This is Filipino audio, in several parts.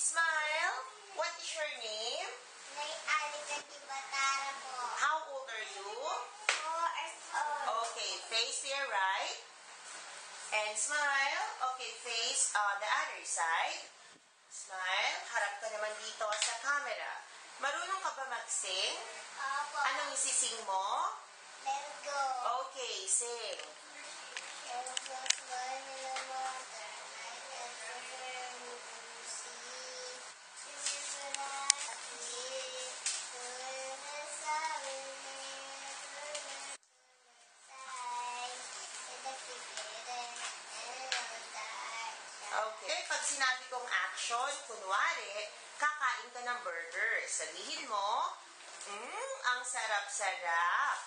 Smile. What is your name? How old are you? 4 years old. Okay, face here, right? And smile. Okay, face the other side. Smile. Harap ka naman dito sa camera. Marunong ka ba mag-sing? Opo. Anong isising mo? Let's go. Okay, sing. Okay, pag sinabi kong action, kunwari, kakain ka ng burger. Sabihin mo, ang sarap-sarap.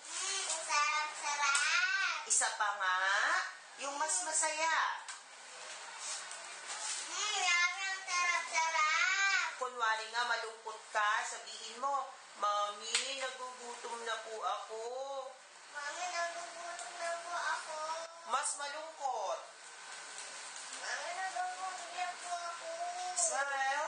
Ang sarap-sarap. Isa pa nga, yung mas masaya. Yummy, ang sarap-sarap. Kunwari nga, malungkot ka, sabihin mo, Mami, nagugutom na po ako. Mami, nagugutom na po ako. Mas malungkot. Mami, nagugutom na po ako. Smile.